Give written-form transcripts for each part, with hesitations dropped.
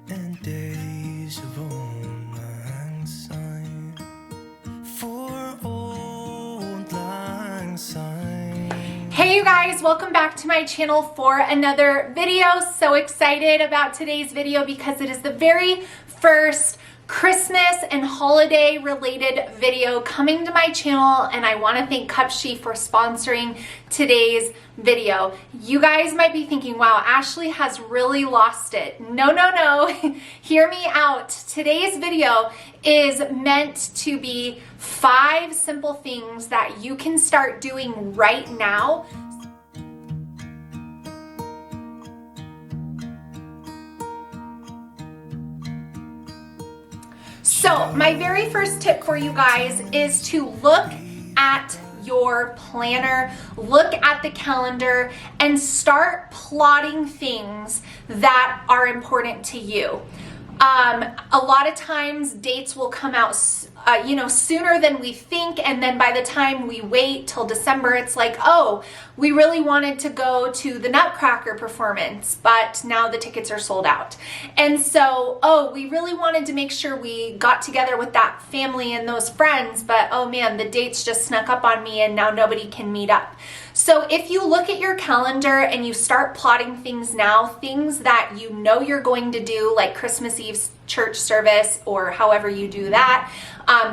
and days of old lang syne for old lang syne. Hey you guys, welcome back to my channel for another video. So excited about today's video because it is the very first Christmas and holiday related video coming to my channel, and I want to thank Cupshe for sponsoring today's video. You guys might be thinking, wow, Ashley has really lost it. No, hear me out. Today's video is meant to be 5 simple things that you can start doing right now. So my very first tip for you guys is to look at your planner, look at the calendar, and start plotting things that are important to you. A lot of times dates will come out sooner than we think, and then by the time we wait till December, it's like, oh, we really wanted to go to the Nutcracker performance, but now the tickets are sold out. And so, oh, we really wanted to make sure we got together with that family and those friends, but oh man, the dates just snuck up on me and now nobody can meet up. So if you look at your calendar and you start plotting things now, things that you know you're going to do, like Christmas Eve church service or however you do that,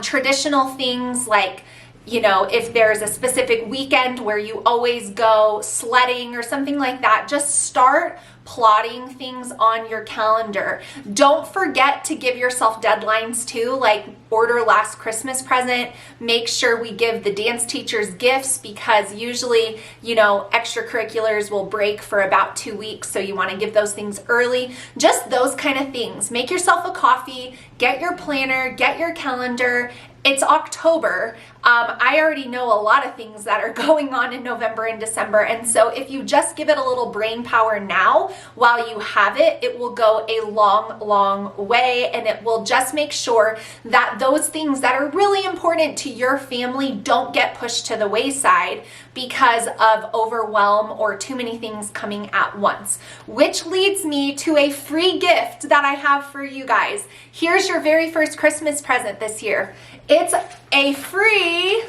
traditional things like, you know, if there's a specific weekend where you always go sledding or something like that, just start plotting things on your calendar. Don't forget to give yourself deadlines too, like order last Christmas present. Make sure we give the dance teachers gifts because usually, you know, extracurriculars will break for about 2 weeks. So you want to give those things early. Just those kind of things. Make yourself a coffee, get your planner, get your calendar. It's October. I already know a lot of things that are going on in November and December. And so if you just give it a little brain power now while you have it, it will go a long way, and it will just make sure that those things that are really important to your family don't get pushed to the wayside because of overwhelm or too many things coming at once. Which leads me to a free gift that I have for you guys. Here's your very first Christmas present this year. It's a free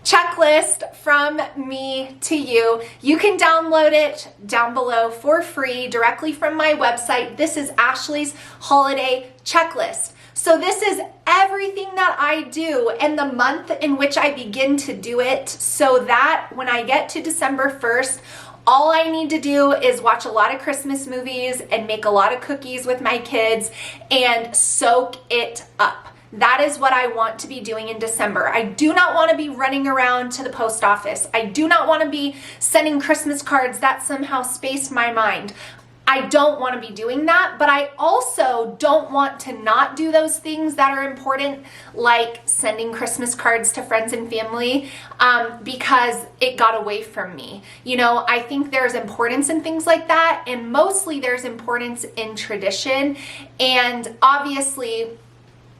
checklist from me to you. You can download it down below for free directly from my website. This is Ashley's holiday checklist. So this is everything that I do and the month in which I begin to do it, so that when I get to December 1st, all I need to do is watch a lot of Christmas movies and make a lot of cookies with my kids and soak it up. That is what I want to be doing in December. I do not want to be running around to the post office. I do not want to be sending Christmas cards. That somehow spaced my mind. I don't want to be doing that, but I also don't want to not do those things that are important, like sending Christmas cards to friends and family, because it got away from me. You know, I think there's importance in things like that, and mostly there's importance in tradition, and obviously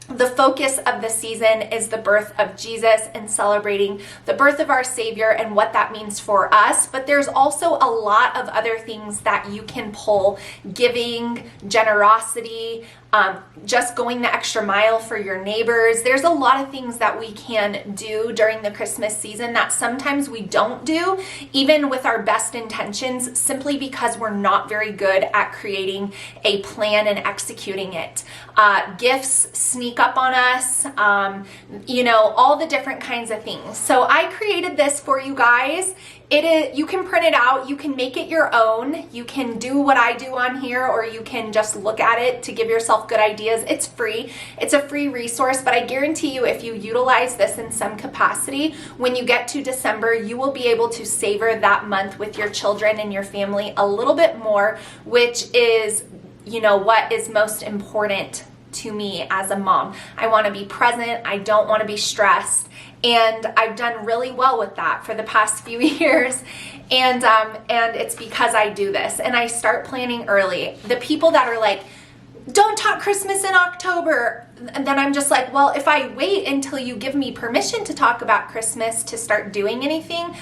the focus of the season is the birth of Jesus and celebrating the birth of our Savior and what that means for us. But there's also a lot of other things that you can pull: giving, generosity, just going the extra mile for your neighbors. There's a lot of things that we can do during the Christmas season that sometimes we don't do, even with our best intentions, simply because we're not very good at creating a plan and executing it. Gifts sneak up on us, you know, all the different kinds of things. So I created this for you guys. You can print it out, you can make it your own, you can do what I do on here, or you can just look at it to give yourself good ideas. It's free. It's a free resource, but I guarantee you if you utilize this in some capacity, when you get to December, you will be able to savor that month with your children and your family a little bit more, which is, you know, what is most important to me as a mom. I want to be present. I don't want to be stressed. And I've done really well with that for the past few years. And it's because I do this and I start planning early. The people that are like, don't talk Christmas in October. And then I'm just like, well, if I wait until you give me permission to talk about Christmas to start doing anything,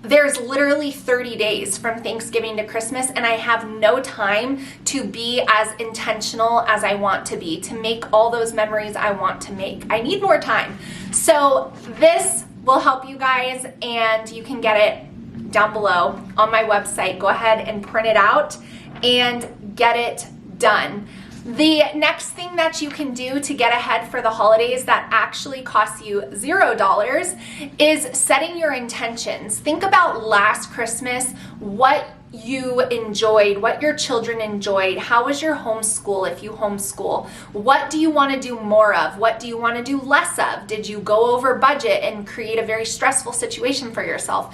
there's literally 30 days from Thanksgiving to Christmas, and I have no time to be as intentional as I want to be, to make all those memories I want to make. I need more time. So this will help you guys, and you can get it down below on my website. Go ahead and print it out and get it done. The next thing that you can do to get ahead for the holidays that actually costs you $0 is setting your intentions. Think about last Christmas, what you enjoyed, what your children enjoyed. How was your homeschool if you homeschool? What do you want to do more of? What do you want to do less of? Did you go over budget and create a very stressful situation for yourself?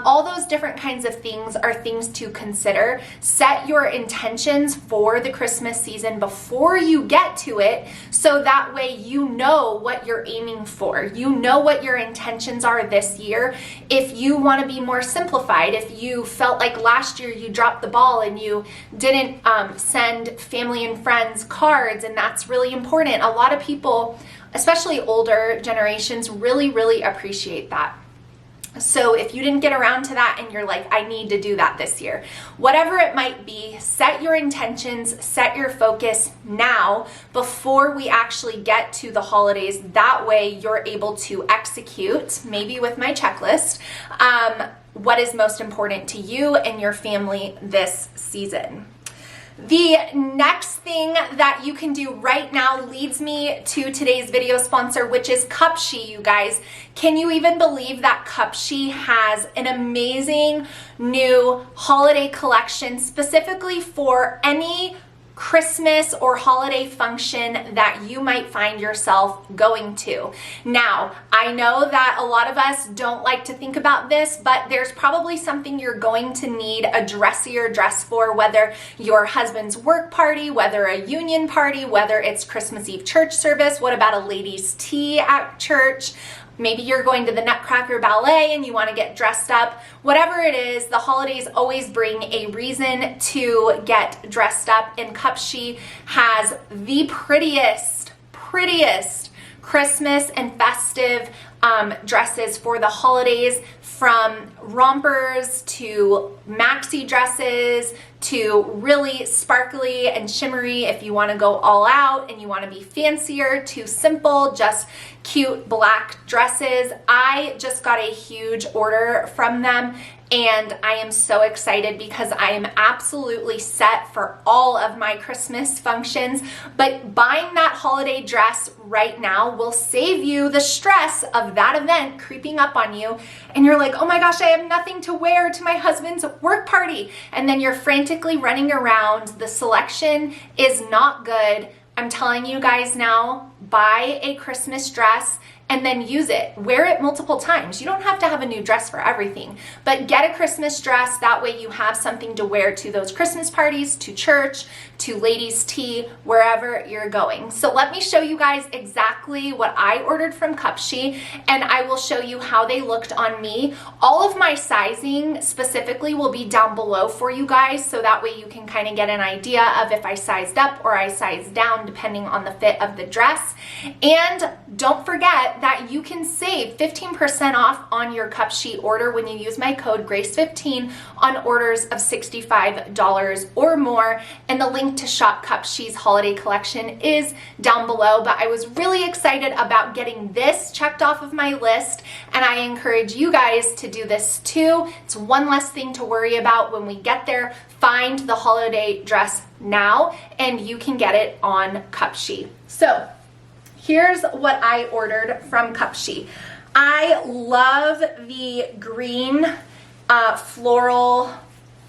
All those different kinds of things are things to consider. Set your intentions for the Christmas season before you get to it, so that way you know what you're aiming for. You know what your intentions are this year. If you want to be more simplified, if you felt like last year you dropped the ball and you didn't send family and friends cards, and that's really important. A lot of people, especially older generations, really appreciate that. So if you didn't get around to that and you're like, I need to do that this year, whatever it might be, set your intentions, set your focus now before we actually get to the holidays. That way you're able to execute, maybe with my checklist, what is most important to you and your family this season. The next thing that you can do right now leads me to today's video sponsor, which is Cupshe, you guys. Can you even believe that Cupshe has an amazing new holiday collection specifically for any Christmas or holiday function that you might find yourself going to? Now, I know that a lot of us don't like to think about this, but there's probably something you're going to need a dressier dress for, whether your husband's work party, whether a union party, whether it's Christmas Eve church service. What about a ladies' tea at church? Maybe you're going to the Nutcracker Ballet and you want to get dressed up. Whatever it is, the holidays always bring a reason to get dressed up, and Cupshe has the prettiest Christmas and festive dresses for the holidays, from rompers to maxi dresses to really sparkly and shimmery if you want to go all out and you want to be fancier, to simple, just cute black dresses. I just got a huge order from them, and I am so excited because I am absolutely set for all of my Christmas functions. But buying that holiday dress right now will save you the stress of that event creeping up on you, and you're like, oh my gosh, I have nothing to wear to my husband's work party, and then you're frantically running around. The selection is not good. I'm telling you guys now, buy a Christmas dress and then use it. Wear it multiple times. You don't have to have a new dress for everything, but get a Christmas dress. That way you have something to wear to those Christmas parties, to church, to ladies' tea, wherever you're going. So let me show you guys exactly what I ordered from Cupshe, and I will show you how they looked on me. All of my sizing specifically will be down below for you guys, so that way you can kind of get an idea of if I sized up or I sized down depending on the fit of the dress. And don't forget that you can save 15% off on your Cupshe order when you use my code GRACE15 on orders of $65 or more. And the link to shop Cupshe's holiday collection is down below. But I was really excited about getting this checked off of my list, and I encourage you guys to do this too. It's one less thing to worry about when we get there. Find the holiday dress now, and you can get it on Cupshe. So here's what I ordered from Cupshe. I love the green floral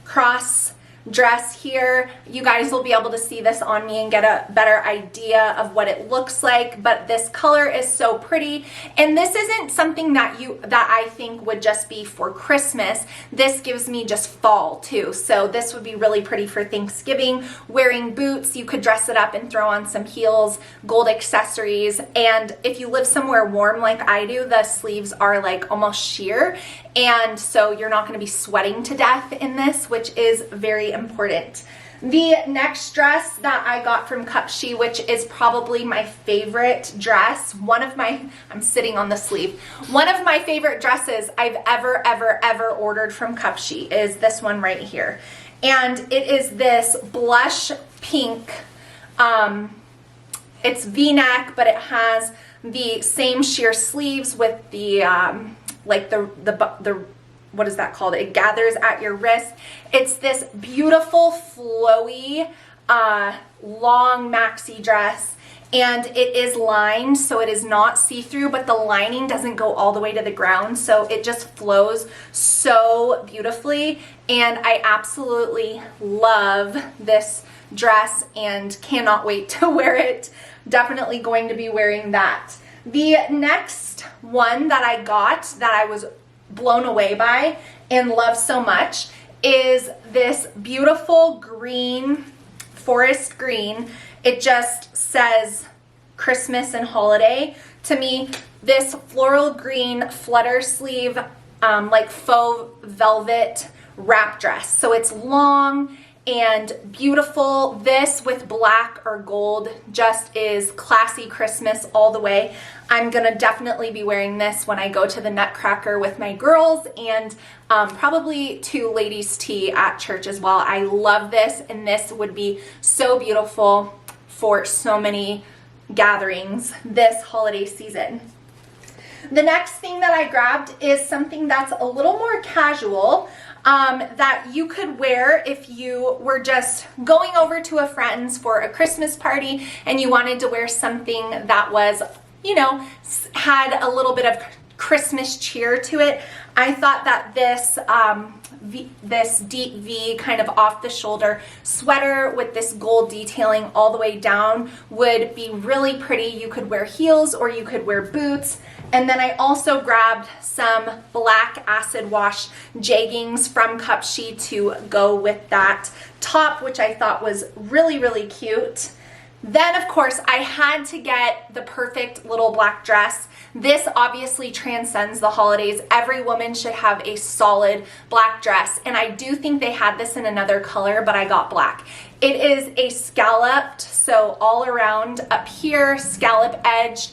cross dress here. You guys will be able to see this on me and get a better idea of what it looks like, but this color is so pretty. And this isn't something that I think would just be for Christmas. This gives me just fall too. So this would be really pretty for Thanksgiving. Wearing boots, you could dress it up and throw on some heels, gold accessories. And if you live somewhere warm like I do, the sleeves are like almost sheer. And so you're not going to be sweating to death in this, which is very important. The next dress that I got from Cupshe, which is probably my favorite dress, I'm sitting on the sleeve. One of my favorite dresses I've ever ordered from Cupshe is this one right here. And it is this blush pink, it's V-neck, but it has the same sheer sleeves with the, like the what is that called? It gathers at your wrist. It's this beautiful, flowy, long maxi dress, and it is lined, so it is not see-through, but the lining doesn't go all the way to the ground, so it just flows so beautifully, and I absolutely love this dress and cannot wait to wear it. Definitely going to be wearing that. The next one that I got that I was blown away by and love so much is this beautiful green, forest green. It just says Christmas and holiday. To me, this floral green flutter sleeve, like faux velvet wrap dress. So it's long and beautiful. This with black or gold just is classy Christmas all the way. I'm gonna definitely be wearing this when I go to the Nutcracker with my girls, and probably to ladies' tea at church as well. I love this, and this would be so beautiful for so many gatherings this holiday season. The next thing that I grabbed is something that's a little more casual, that you could wear if you were just going over to a friend's for a Christmas party and you wanted to wear something that was, you know, had a little bit of Christmas cheer to it. I thought that this deep V kind of off the shoulder sweater with this gold detailing all the way down would be really pretty. You could wear heels or you could wear boots. And then I also grabbed some black acid wash jeggings from Cupshe to go with that top, which I thought was really cute. Then, of course, I had to get the perfect little black dress. This obviously transcends the holidays. Every woman should have a solid black dress, and I do think they had this in another color, but I got black. It is a scalloped, so all around up here, scallop edged,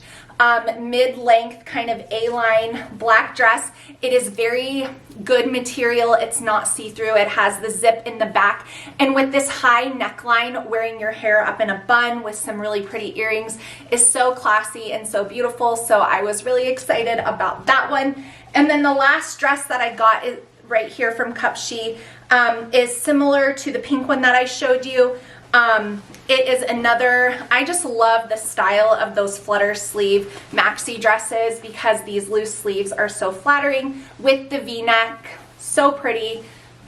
mid-length kind of A-line black dress. It is very good material. It's not see-through. It has the zip in the back, and with this high neckline, wearing your hair up in a bun with some really pretty earrings is so classy and so beautiful. So I was really excited about that one. And then the last dress that I got is right here from Cupshe, is similar to the pink one that I showed you. It is another, I just love the style of those flutter sleeve maxi dresses because these loose sleeves are so flattering with the V-neck, so pretty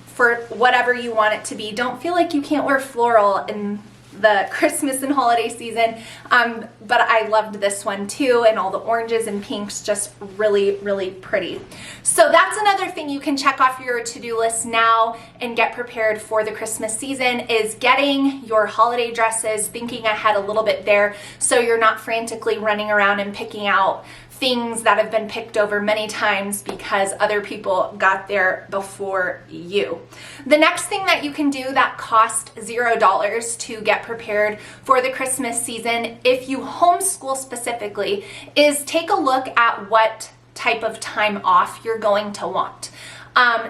for whatever you want it to be. Don't feel like you can't wear floral in the Christmas and holiday season, but I loved this one too, and all the oranges and pinks, just really pretty. So that's another thing you can check off your to-do list now and get prepared for the Christmas season, is getting your holiday dresses, thinking ahead a little bit there so you're not frantically running around and picking out things that have been picked over many times because other people got there before you. The next thing that you can do that costs $0 to get prepared for the Christmas season, if you homeschool specifically, is take a look at what type of time off you're going to want.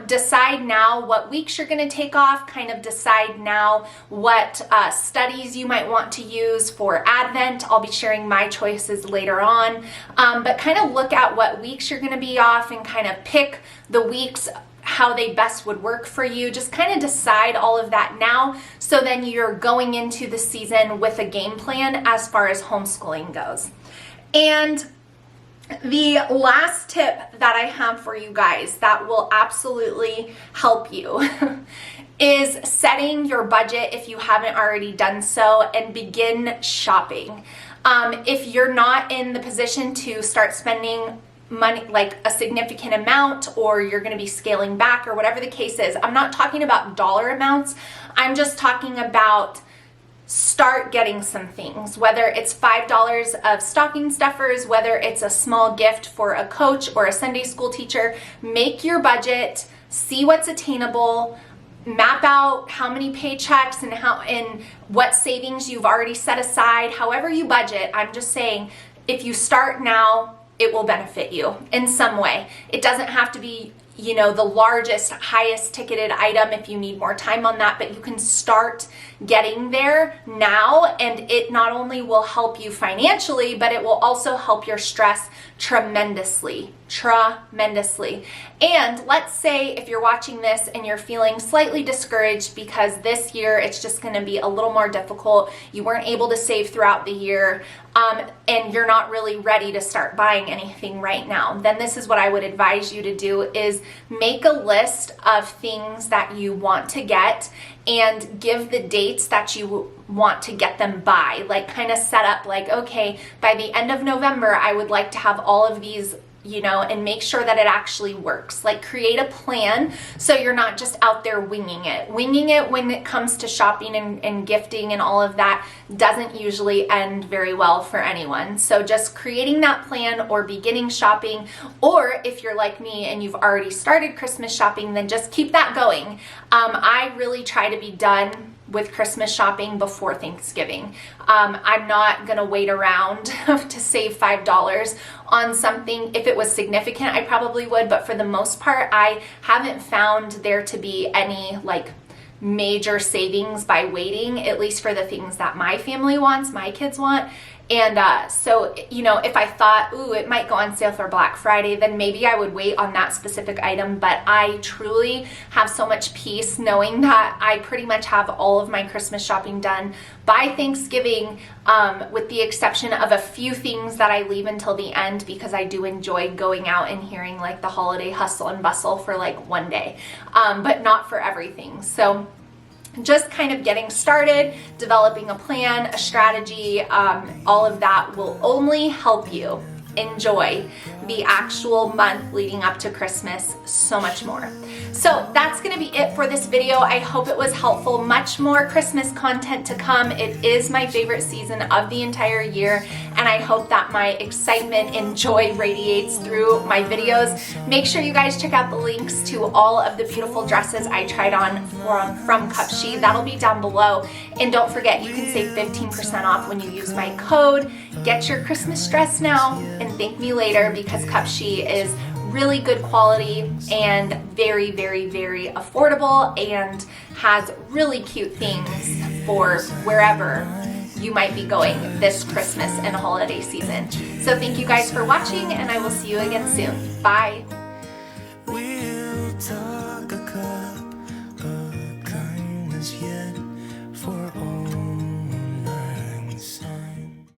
Decide now what weeks you're going to take off, kind of decide now what studies you might want to use for Advent. I'll be sharing my choices later on, but kind of look at what weeks you're going to be off and kind of pick the weeks how they best would work for you. Just kind of decide all of that now, so then you're going into the season with a game plan as far as homeschooling goes. And the last tip that I have for you guys that will absolutely help you is setting your budget if you haven't already done so, and begin shopping. If you're not in the position to start spending money, like a significant amount, or you're going to be scaling back or whatever the case is, I'm not talking about dollar amounts. I'm just talking about start getting some things, whether it's $5 of stocking stuffers, whether it's a small gift for a coach or a Sunday school teacher. Make your budget, see what's attainable, map out how many paychecks and what savings you've already set aside, however you budget. I'm just saying, if you start now, it will benefit you in some way. It doesn't have to be, you know, the largest, highest ticketed item if you need more time on that, but you can start getting there now, and it not only will help you financially, but it will also help your stress tremendously. And let's say if you're watching this and you're feeling slightly discouraged because this year it's just going to be a little more difficult, you weren't able to save throughout the year, and you're not really ready to start buying anything right now, then this is what I would advise you to do, is make a list of things that you want to get and give the dates that you want to get them by. Like, kind of set up like, okay, by the end of November, I would like to have all of these, you know, and make sure that it actually works. Like, create a plan so you're not just out there winging it. Winging it when it comes to shopping and gifting and all of that doesn't usually end very well for anyone. So just creating that plan or beginning shopping, or if you're like me and you've already started Christmas shopping, then just keep that going. I really try to be done with Christmas shopping before Thanksgiving. I'm not gonna wait around to save $5 on something. If it was significant, I probably would, but for the most part, I haven't found there to be any like major savings by waiting, at least for the things that my family wants, my kids want. And so, you know, if I thought, ooh, it might go on sale for Black Friday, then maybe I would wait on that specific item. But I truly have so much peace knowing that I pretty much have all of my Christmas shopping done by Thanksgiving, with the exception of a few things that I leave until the end because I do enjoy going out and hearing like the holiday hustle and bustle for like one day, but not for everything. So just kind of getting started, developing a plan, a strategy, all of that will only help you enjoy the actual month leading up to Christmas so much more. So that's going to be it for this video. I hope it was helpful. Much more Christmas content to come. It is my favorite season of the entire year, and I hope that my excitement and joy radiates through my videos. Make sure you guys check out the links to all of the beautiful dresses I tried on from Cupshe. That'll be down below. And don't forget, you can save 15% off when you use my code. Get your Christmas dress now and thank me later, because Cupshe is really good quality and very, very, very affordable, and has really cute things for wherever you might be going this Christmas and holiday season. So thank you guys for watching, and I will see you again soon. Bye.